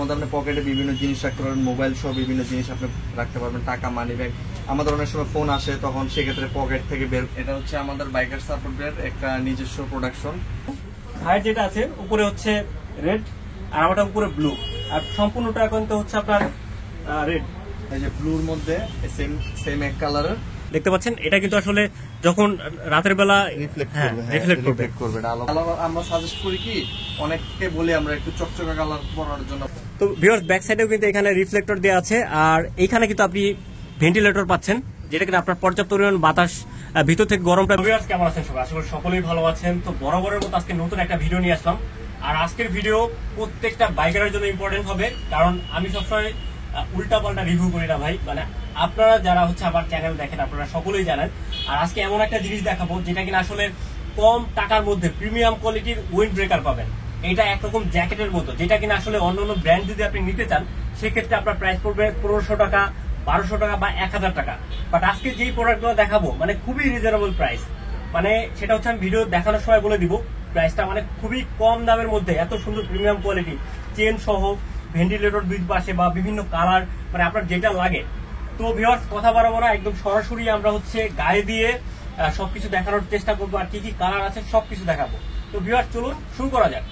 মধ্যে আপনি পকেটে বিভিন্ন জিনিস রাখতে পারবেন, মোবাইল সহ বিভিন্ন জিনিস আপনি রাখতে পারবেন, টাকা, মানি ব্যাগ। আমাদের অনেক সময় ফোন আসে, তখন সেক্ষেত্রে পকেট থেকে বের। এটা হচ্ছে আমাদের বাইকার সাপোর্টের একটা নিজস্ব প্রোডাকশন। ভাইয়ের যেটা আছে উপরে হচ্ছে রেড আর আমারটা উপরে ব্লু, আর সম্পূর্ণটা কিন্তু হচ্ছে আপনার রেড। এই যে ব্লুর মধ্যে সেম এক কালারের দেখতে পাচ্ছেন, এটা কিন্তু আসলে যখন রাতের বেলা রিফ্লেক্ট করবে। আমরা সাজেস্ট করি কি, অনেককে বলি আমরা একটু চকচকে কালার পরার জন্য। তো ভিউয়ার্স, ব্যাক সাইডেও কিন্তু এখানে রিফ্লেক্টর দেওয়া আছে, আর এইখানে কিন্তু আপনি ভেন্টিলেটর পাচ্ছেন, যেটা কিন্তু আপনার পর্যাপ্ত পরিমাণ বাতাস ভিতর থেকে গরমটা। ভিউয়ার্স, কেমন আছেন সবাই? আসলে সকলেই ভালো আছেন। তো বরাবরের মতো আজকে নতুন একটা ভিডিও নিয়ে আসলাম, আর আজকের ভিডিও প্রত্যেকটা বাইকারের জন্য ইম্পর্টেন্ট হবে, কারণ আমি সবসময় উল্টা পাল্টা রিভিউ করি না ভাই। মানে আপনারা যারা হচ্ছে আমার চ্যানেল দেখেন আপনারা সকলেই জানেন। আর আজকে এমন একটা জিনিস দেখাবো যেটা কিনা আসলে কম টাকার মধ্যে প্রিমিয়াম কোয়ালিটির উইন্ড ব্রেকার পাবেন। এটা একরকম জ্যাকেটের মতো, যেটা কিনা আসলে অন্য অন্য ব্র্যান্ড যদি আপনি নিতে চান সেক্ষেত্রে আপনার প্রাইস পড়বে 1500 টাকা, 1200 টাকা বা 1000 টাকা। বাট আজকে যেই প্রোডাক্টগুলো দেখাবো মানে খুবই রিজনেবল প্রাইস। মানে সেটা হচ্ছে আমি ভিডিও দেখানোর সময় বলে দিব প্রাইসটা, মানে খুবই কম দামের মধ্যে এত সুন্দর প্রিমিয়াম কোয়ালিটি, চেন সহ, ভেন্টিলেটর দুই পাশে বা বিভিন্ন কালার, মানে আপনার যেটা লাগে। তো ভিউয়ার্স, কথা বাড়াবো না, একদম সরাসরি আমরা হচ্ছে গায়ে দিয়ে সবকিছু দেখানোর চেষ্টা করবো, আর কি কি কালার আছে সবকিছু দেখাবো। তো ভিউয়ার্স, চলুন শুরু করা যাক।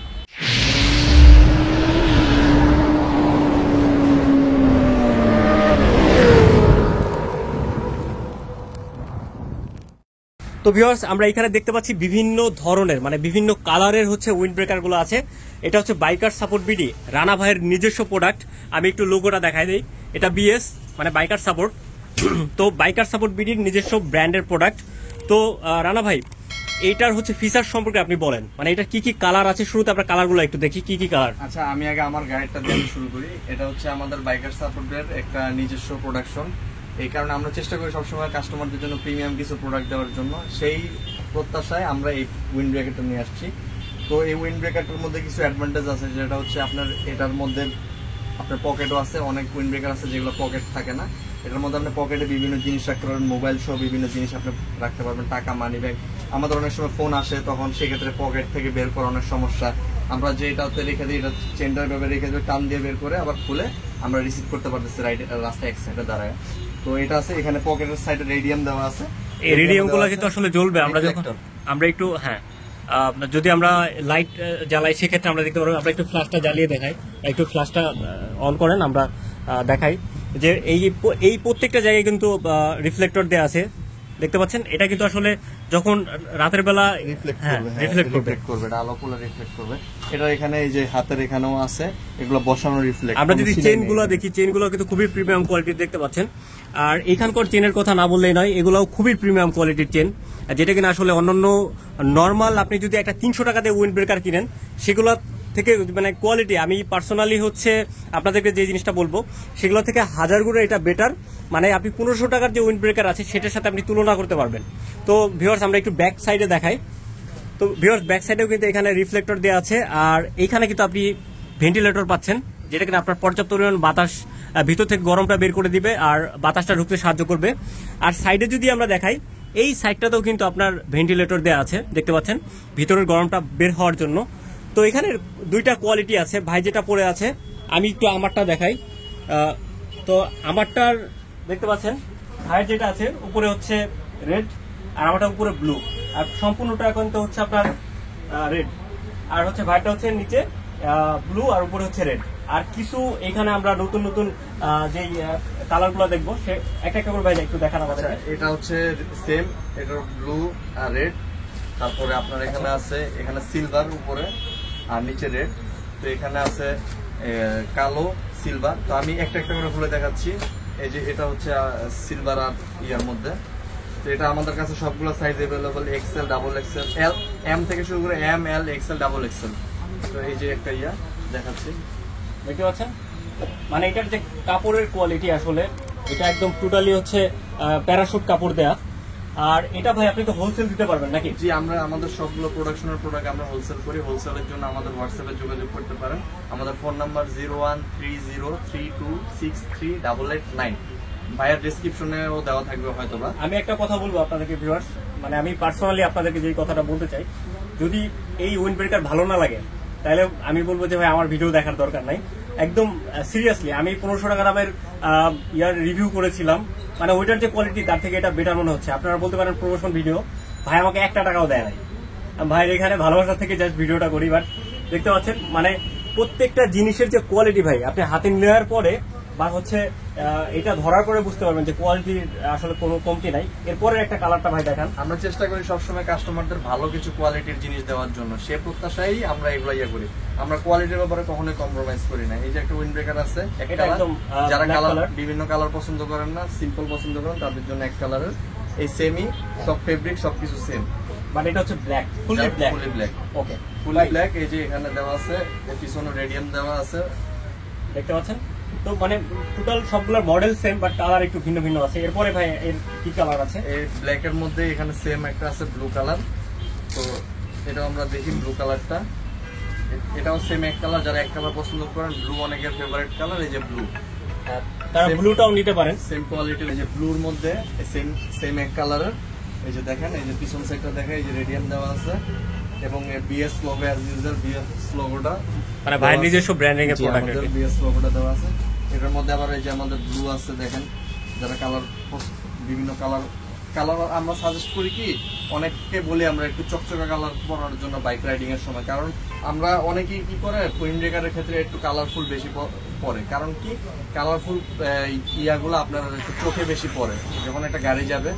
তো ভিউয়ার্স, আমরা এখানে দেখতে পাচ্ছি বিভিন্ন ধরনের মানে বিভিন্ন কালারের হচ্ছে উইন্ড ব্রেকার গুলো আছে। এটা হচ্ছে বাইকার সাপোর্ট বিডি, রানা ভাইয়ের নিজস্ব প্রোডাক্ট। আমি একটু লোগোটা দেখাই দিই, এটা বিএস মানে বাইকার সাপোর্ট। তো বাইকার সাপোর্ট বিডির নিজস্ব ব্র্যান্ডের প্রোডাক্ট। তো রানা ভাই, এইটার হচ্ছে ফিচার সম্পর্কে আপনি বলেন, মানে এটা কি কি কালার আছে। শুরুতে আমরা কালারগুলো একটু দেখি, কি কি কালার। আচ্ছা, আমি আগে আমার গাড়িটা দিয়ে শুরু করি। এটা হচ্ছে আমাদের বাইকার সাপোর্টের একটা নিজস্ব প্রোডাকশন। এই কারণে আমরা চেষ্টা করি সবসময় কাস্টমারদের জন্য প্রিমিয়াম কিছু প্রোডাক্ট দেওয়ার জন্য। সেই প্রত্যাশায় আমরা এই উইন্ড ব্রেকারটা নিয়ে আসছি। তো এই উইন্ড ব্রেকারটার মধ্যে কিছু অ্যাডভান্টেজ আছে, যেটা হচ্ছে আপনার এটার মধ্যে আপনার পকেটও আছে। অনেক উইন্ড ব্রেকার আছে যেগুলো পকেট থাকে না। এটার মধ্যে আপনি পকেটে বিভিন্ন জিনিস রাখতে পারবেন, মোবাইল সহ বিভিন্ন জিনিস আপনি রাখতে পারবেন, টাকা, মানি ব্যাগ। আমাদের অনেক সময় ফোন আসে, তখন সেক্ষেত্রে পকেট থেকে বের করা অনেক সমস্যা। আমরা যেটাতে রেখে দিই, এটা চেনটার ভাবে রেখে দিই, টান দিয়ে বের করে আবার খুলে আমরা রিসিভ করতে পারতেছি রাস্তায় এক সাইডে দাঁড়ায়। তো এটা আছে, এখানে পকেটের সাইডে রেডিয়াম দেওয়া আছে। এই রেডিয়াম গুলো কিন্তু আসলে জ্বলবে আমরা যখন আমরা একটু যদি আমরা লাইট জ্বালাই সেক্ষেত্রে আমরা দেখতে পারবো। আমরা একটু ফ্ল্যাশটা জ্বালিয়ে দেখাই, একটু ফ্ল্যাশটা অন করেন, আমরা দেখাই যে এই প্রত্যেকটা জায়গায় কিন্তু রিফ্লেক্টর দেওয়া আছে, দেখতে পাচ্ছেন। এটা কিন্তু আসলে যখন রাতের বেলা রিফ্লেক্ট করবে, আলো পোলা রিফ্লেক্ট করবে। এটা এখানে এই যে হাতের এখানেও আছে, এগুলো বসানো রিফ্লেক্ট। আমরা যদি চেনগুলো দেখি, চেনগুলো কিন্তু খুবই প্রিমিয়াম কোয়ালিটির দেখতে পাচ্ছেন। আর এখানকার চেনের কথা না বললেই নয়, এগুলোও খুবই প্রিমিয়াম কোয়ালিটির চেন, যেটা কিনা আসলে অন্যান্য নর্মাল আপনি যদি একটা 300 টাকা দিয়ে উইন্ড ব্রেকার কিনেন সেগুলো থেকে মানে কোয়ালিটি, আমি পার্সোনালি হচ্ছে আপনাদেরকে যে জিনিসটা বলবো সেগুলো থেকে 1000 গুণে এটা বেটার। মানে আপনি 1500 টাকার যে উইন্ড ব্রেকার আছে সেটার সাথে আপনি তুলনা করতে পারবেন। তো ভিউয়ার্স, আমরা একটু ব্যাক সাইডে দেখাই। তো ভিউয়ার্স, ব্যাক সাইডেও কিন্তু এখানে রিফ্লেক্টর দেওয়া আছে, আর এইখানে কিন্তু আপনি ভেন্টিলেটর পাচ্ছেন, যেটা কিনা আপনার পর্যাপ্ত পরিমাণ বাতাস ভিতর থেকে গরমটা বের করে দিবে আর বাতাসটা ঢুকতে সাহায্য করবে। আর সাইডে যদি আমরা দেখাই, এই সাইডটাতেও কিন্তু আপনার ভেন্টিলেটর দেওয়া আছে, দেখতে পাচ্ছেন, ভিতরের গরমটা বের হওয়ার জন্য। তো এখানে দুইটা কোয়ালিটি আছে। ভাই যেটা পরে আছে, আমি একটু আমারটা দেখাই। তো আমারটার দেখতে পাচ্ছেন, ভাইয়ের যেটা আছে উপরে হচ্ছে রেড আর আমারটা উপরে ব্লু, আর সম্পূর্ণটা এখন তো হচ্ছে আপনার রেড, আর হচ্ছে ভাইটা হচ্ছে নিচে ব্লু আর উপরে হচ্ছে রেড। আর কিছু এখানে আমরা নতুন নতুন যে কালার গুলো দেখবো, সে একটা একটা করে ভাই একটু দেখানো আমাদের। এটা হচ্ছে সেম, এটা ব্লু আর রেড। তারপরে আপনার এখানে আছে, এখানে সিলভার উপরে আর নিচে রেড। তো এখানে আছে কালো, সিলভার। তো আমি একটা একটা করে খুলে দেখাচ্ছি। এই যে এটা হচ্ছে সিলভার আর ইয়ার মধ্যে। তো এটা আমাদের কাছে সবগুলো size available, X L, double X L, L, M থেকে শুরু করে M, L, X L, double X L. তো এই যে একটা ইয়া দেখাচ্ছি, দেখতে পাচ্ছেন। মানে এটার যে কাপড়ের কোয়ালিটি আসলে এটা একদম টোটালি হচ্ছে প্যারাশুট কাপড় দেয়া। আর এটা ভাই আপনি তো হোলসেল দিতে পারবেন নাকি? জি, আমরা আমাদের সবগুলো প্রোডাকশনের প্রোডাক্ট আমরা হোলসেল করি। হোলসেলের জন্য আমাদের হোয়াটসঅ্যাপে যোগাযোগ করতে পারেন। আমাদের ফোন নাম্বার 013032638889। ভাইয়ার ডেসক্রিপশনেও দেওয়া থাকবে হয়তোবা। আমি একটা কথা বলবো আপনাদেরকে ভিউয়ার্স, মানে আমি পার্সোনালি আপনাদেরকে যে কথাটা বলতে চাই, যদি এই উইন্ড ব্রেকার ভালো না লাগে তাহলে আমি বলবো যে ভাই আমার ভিডিও দেখার দরকার নাই। একদম সিরিয়াসলি আমি 1500 টাকা দামের ইয়ার রিভিউ করেছিলাম, মানে ওইটার যে কোয়ালিটি তার থেকে এটা বেটার মনে হচ্ছে। আপনারা বলতে পারেন প্রমোশন ভিডিও, ভাই আমাকে 1 টাকাও দেয় নাই, ভাই এখানে ভালোবাসা থেকে জাস্ট ভিডিওটা করি। বাট দেখতে পাচ্ছেন মানে প্রত্যেকটা জিনিসের যে কোয়ালিটি ভাই, আপনি হাতে নেওয়ার পরে বা হচ্ছে এটা ধরার পরে বুঝতে পারবেন যে কোয়ালিটির আসলে কোনো কমতি নাই। এরপরে একটা কালারটা ভাই দেখান। আমরা চেষ্টা করি সবসময় কাস্টমারদের ভালো কিছু কোয়ালিটির জিনিস দেওয়ার জন্য, সে প্রত্যাশাই আমরা এগুলো ইয়ে করি। আমরা কোয়ালিটির ব্যাপারে কখনোই কম্প্রোমাইজ করি না। এই যে একটা উইন্ড ব্রেকার আছে, এটা একদম যারা black কালার color। বিভিন্ন কালার পছন্দ করেন না, সিম্পল পছন্দ করেন, তাদের জন্য এক কালারের এই সেমই সব ফেব্রিক সবকিছু সেম, বাট এটা হচ্ছে ব্ল্যাক, ফুলি ব্ল্যাক। ফুলি ব্ল্যাক। ওকে, ফুলি ব্ল্যাক। এই যে এখানে দেওয়া আছে, এর পিছনে রেডিয়াম দেওয়া আছে, দেখতে পাচ্ছেন। তো মানে টোটাল সবগুলোর মডেল সেম, বাট কালার একটু ভিন্ন ভিন্ন আছে। এরপরে ভাই এর কি কালার আছে? এই ব্ল্যাক এর মধ্যে এখানে সেম একটা আছে ব্লু কালার। তো এটা আমরা দেখি ব্লু কালারটা, এটাও সেম এক কালার। যারা এক কালার পছন্দ করেন, ব্লু অনেকের ফেভারিট কালার, এই যে ব্লু, তারা ব্লুটাও নিতে পারেন। সেম কোয়ালিটির। এই যে ব্লুর মধ্যে সেম সেম এক কালারের। এই যে দেখেন, এই যে পিছন সাইডটা দেখেন, এই যে রেডিয়াম দেওয়া আছে এবং BS logo, as usual BS লোগোটা, মানে ভাইয়ের নিজস্ব ব্র্যান্ডিং এর প্রোডাক্ট। আমাদের বিএস লোগোটা দেওয়া আছে। এটার মধ্যে আবার এই যে আমাদের ব্লু আছে, দেখেন। যারা কালার বিভিন্ন কালার আমরা সাজেস্ট করি কি, অনেককে বলি আমরা একটু চকচকা কালার পরার জন্য বাইক রাইডিং এর সময়, কারণ আমরা অনেকেই কি করে উইন্ড ব্রেকারের ক্ষেত্রে একটু কালারফুল বেশি পরে। কারণ কি, কালারফুল ইয়াগুলো আপনার একটু চোখে বেশি পড়ে। যখন একটা গাড়ি যাবে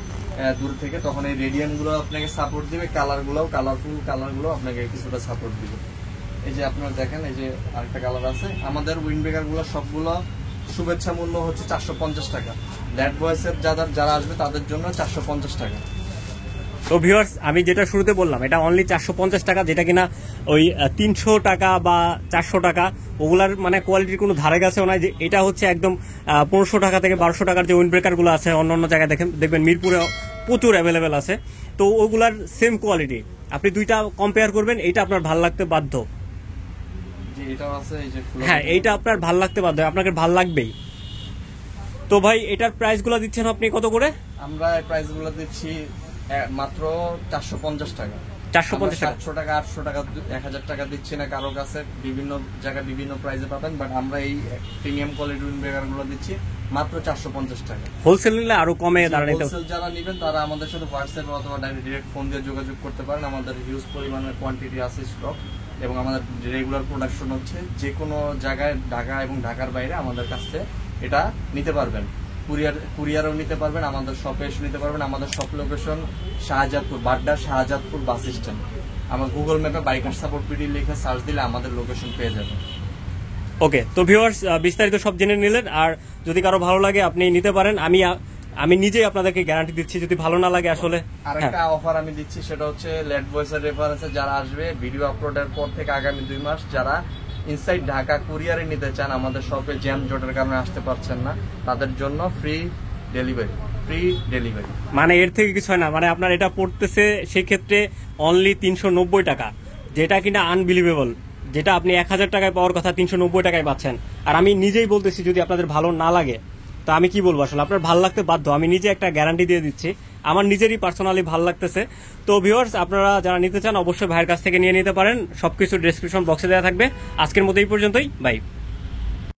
দূর থেকে, তখন এই রেডিয়ান গুলো আপনাকে সাপোর্ট দিবে, কালারফুল কালারগুলো আপনাকে কিছুটা সাপোর্ট দিবে। এই যে আপনারা দেখেন, এই যে আরেকটা কালার আছে। আমাদের উইন্ড ব্রেকার গুলো সবগুলো শুভেচ্ছা মূল্য হচ্ছে 450 টাকা। ল্যাড বয়েসের যারা আসবে তাদের জন্য 450 টাকা। তো ভিউয়ার্স, আমি যেটা শুরুতে বললাম এটা অনলি 450 টাকা, যেটা কিনা ওই 300 টাকা বা 400 টাকা ওগুলার মানে কোয়ালিটির কোনো ধারে কাছেও নাই। যে এটা হচ্ছে একদম 1500 টাকা থেকে 1200 টাকার যে উইন্ড ব্রেকার গুলো আছে অন্য অন্য জায়গায় দেখবেন মিরপুরে প্রচুর অ্যাভেলেবেল আছে। তো ওগুলার সেম কোয়ালিটি, আপনি দুইটা কম্পেয়ার করবেন, এইটা আপনার ভালো লাগতে বাধ্য। হ্যাঁ, এইটা আপনার ভাল লাগতে বাধ্য, আপনাকে ভাল লাগবেই। তো ভাই এটার প্রাইস গুলো দিচ্ছেন আপনি কত করে? আমরা প্রাইস গুলো দিচ্ছি মাত্র 450 টাকা। 450 টাকা, 700 টাকা, 800 টাকা, 1000 টাকা দিচ্ছি না কারো কাছে। বিভিন্ন জায়গায় বিভিন্ন প্রাইসে পাবেন, বাট আমরা এই প্রিমিয়াম কোয়ালিটির উইন্ড ব্রেকার গুলো দিচ্ছি মাত্র 450 টাকা। হোলসেল নিলে আরো কমে দাঁড়াইতে। হোলসেল যারা নেবেন তারা আমাদের সাথে হোয়াটসঅ্যাপ অথবা ডিরেক্ট ফোন দিয়ে যোগাযোগ করতে পারেন। আমাদের হিউজ পরিমাণের কোয়ান্টিটি আছে স্টক, এবং আমাদের রেগুলার প্রোডাকশন হচ্ছে। যে কোনো জায়গায়, ঢাকা এবং ঢাকার বাইরে আমাদের কাছ থেকে এটা নিতে পারবেন। কুরিয়ারও নিতে পারবেন, আমাদের শপে এসে নিতে পারবেন। আমাদের shop location Shahjadpur, Badda Shahjadpur bus stand. আমার গুগল ম্যাপে বাইকার সাপোর্ট পিডি লিখে সার্চ দিলে আমাদের লোকেশন পেয়ে যাবেন। ওকে, তো ভিউয়ার্স বিস্তারিত সব জেনে নিলেন। আর যদি কারো ভালো লাগে আপনি নিতে পারেন। আমি নিজেই আপনাদেরকে গ্যারান্টি দিচ্ছি, যদি ভালো না লাগে আসলে। আরেকটা অফার আমি দিচ্ছি, সেটা হচ্ছে লেট ভয়েসের রেফারেন্সে যারা আসবে ভিডিও আপলোডের পর থেকে আগামী 2 মাস, যারা ইনসাইড ঢাকা কুরিয়ারে নিতে চান, আমাদের শপে জ্যাম জটের কারণে আসতে পারছেন না, তাদের জন্য ফ্রি ডেলিভারি। মানে এর থেকে কিছু হয় না, মানে আপনার এটা পড়তেছে সেক্ষেত্রে অনলি 390 টাকা, যেটা কিনা আনবিলিভেবল। যেটা আপনি 1000 টাকায় পাওয়ার কথা 390 টাকায় পাচ্ছেন। আর আমি নিজেই বলতেছি, যদি আপনাদের ভালো না লাগে তো আমি কি বলবো, আসলে আপনার ভালো লাগতে বাধ্য। আমি নিজে একটা গ্যারান্টি দিয়ে দিচ্ছি, আমার নিজেরই পার্সোনালি ভালো লাগতেছে। তো ভিউয়ার্স, আপনারা যারা নিতে চান অবশ্যই ভাইয়ের কাছ থেকে নিয়ে নিতে পারেন। সবকিছু ডেসক্রিপশন বক্সে দেওয়া থাকবে। আজকের মতো এই পর্যন্তই, বাই।